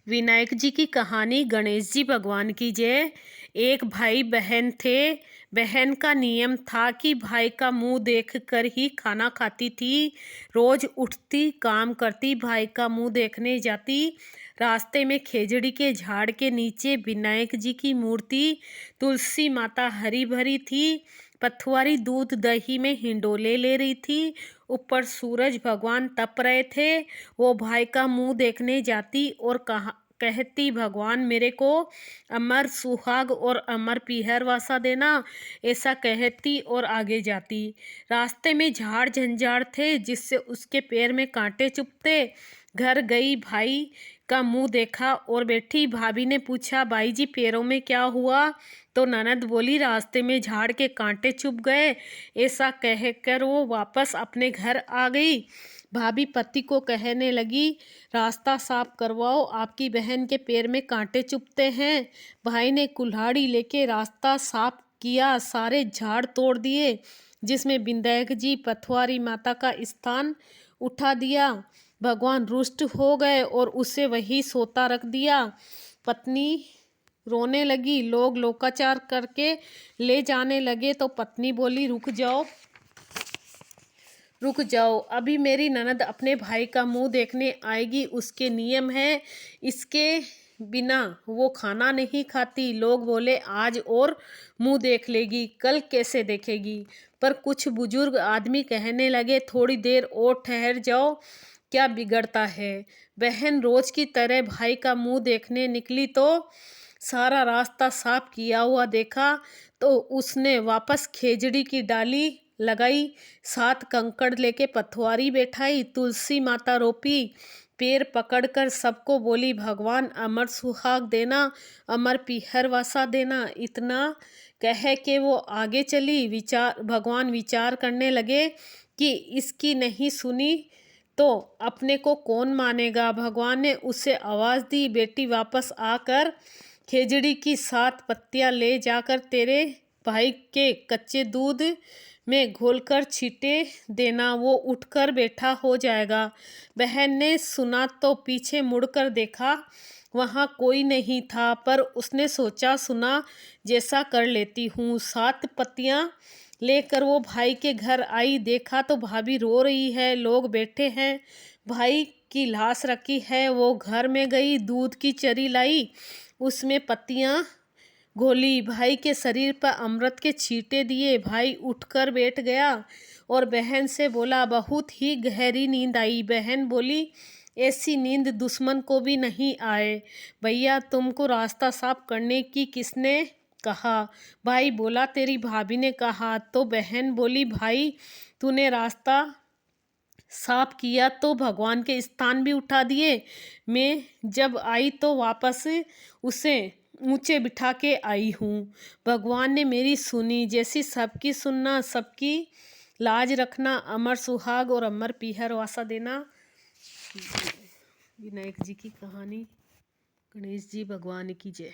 विनायक जी की कहानी। गणेश जी भगवान की जय। एक भाई बहन थे। बहन का नियम था कि भाई का मुंह देखकर ही खाना खाती थी। रोज उठती, काम करती, भाई का मुंह देखने जाती। रास्ते में खेजड़ी के झाड़ के नीचे विनायक जी की मूर्ति, तुलसी माता हरी भरी थी। पथवारी दूध दही में हिंडोले ले रही थी। ऊपर सूरज भगवान तप रहे थे। वो भाई का मुंह देखने जाती और कहती, भगवान मेरे को अमर सुहाग और अमर पीहर वासा देना। ऐसा कहती और आगे जाती। रास्ते में झाड़ झंझाड़ थे जिससे उसके पैर में कांटे चुभते। घर गई, भाई का मुंह देखा और बैठी। भाभी ने पूछा, भाई जी पैरों में क्या हुआ? तो ननद बोली, रास्ते में झाड़ के कांटे चुभ गए। ऐसा कहकर वो वापस अपने घर आ गई। भाभी पति को कहने लगी, रास्ता साफ करवाओ, आपकी बहन के पैर में कांटे चुभते हैं। भाई ने कुल्हाड़ी लेके रास्ता साफ किया, सारे झाड़ तोड़ दिए जिसमें विनायक जी पथवारी माता का स्थान उठा दिया। भगवान रुष्ट हो गए और उसे वही सोता रख दिया। पत्नी रोने लगी। लोग लोकाचार करके ले जाने लगे तो पत्नी बोली, रुक जाओ, अभी मेरी ननद अपने भाई का मुंह देखने आएगी। उसके नियम है, इसके बिना वो खाना नहीं खाती। लोग बोले, आज और मुंह देख लेगी, कल कैसे देखेगी? पर कुछ बुजुर्ग आदमी कहने लगे, थोड़ी देर और ठहर जाओ, क्या बिगड़ता है? बहन रोज की तरह भाई का मुंह देखने निकली तो सारा रास्ता साफ किया हुआ देखा तो उसने वापस खेजड़ी की डाली लगाई, 7 कंकड़ लेके पथवारी बैठाई, तुलसी माता रोपी, पैर पकड़कर सबको बोली, भगवान अमर सुहाग देना, अमर पीहर वासा देना। इतना कह के वो आगे चली। भगवान विचार करने लगे कि इसकी नहीं सुनी तो अपने को कौन मानेगा। भगवान ने उसे आवाज़ दी, बेटी वापस आकर खेजड़ी की 7 पत्तियां ले जाकर तेरे भाई के कच्चे दूध में घोलकर छींटे देना, वो उठकर बैठा हो जाएगा। बहन ने सुना तो पीछे मुड़कर देखा, वहाँ कोई नहीं था, पर उसने सोचा, सुना जैसा कर लेती हूँ। 7 पत्तियां लेकर वो भाई के घर आई। देखा तो भाभी रो रही है, लोग बैठे हैं, भाई की लाश रखी है। वो घर में गई, दूध की चरी लाई, उसमें पत्तियां घोली, भाई के शरीर पर अमृत के छींटे दिए। भाई उठकर बैठ गया और बहन से बोला, बहुत ही गहरी नींद आई। बहन बोली, ऐसी नींद दुश्मन को भी नहीं आए। भैया तुमको रास्ता साफ करने की किसने कहा? भाई बोला, तेरी भाभी ने कहा। तो बहन बोली, भाई तूने रास्ता साफ किया तो भगवान के स्थान भी उठा दिए। मैं जब आई तो वापस उसे ऊंचे बिठा के आई हूँ। भगवान ने मेरी सुनी, जैसी सबकी सुनना, सबकी लाज रखना, अमर सुहाग और अमर पीहर वासा देना। विनायक जी की कहानी। गणेश जी भगवान की जय।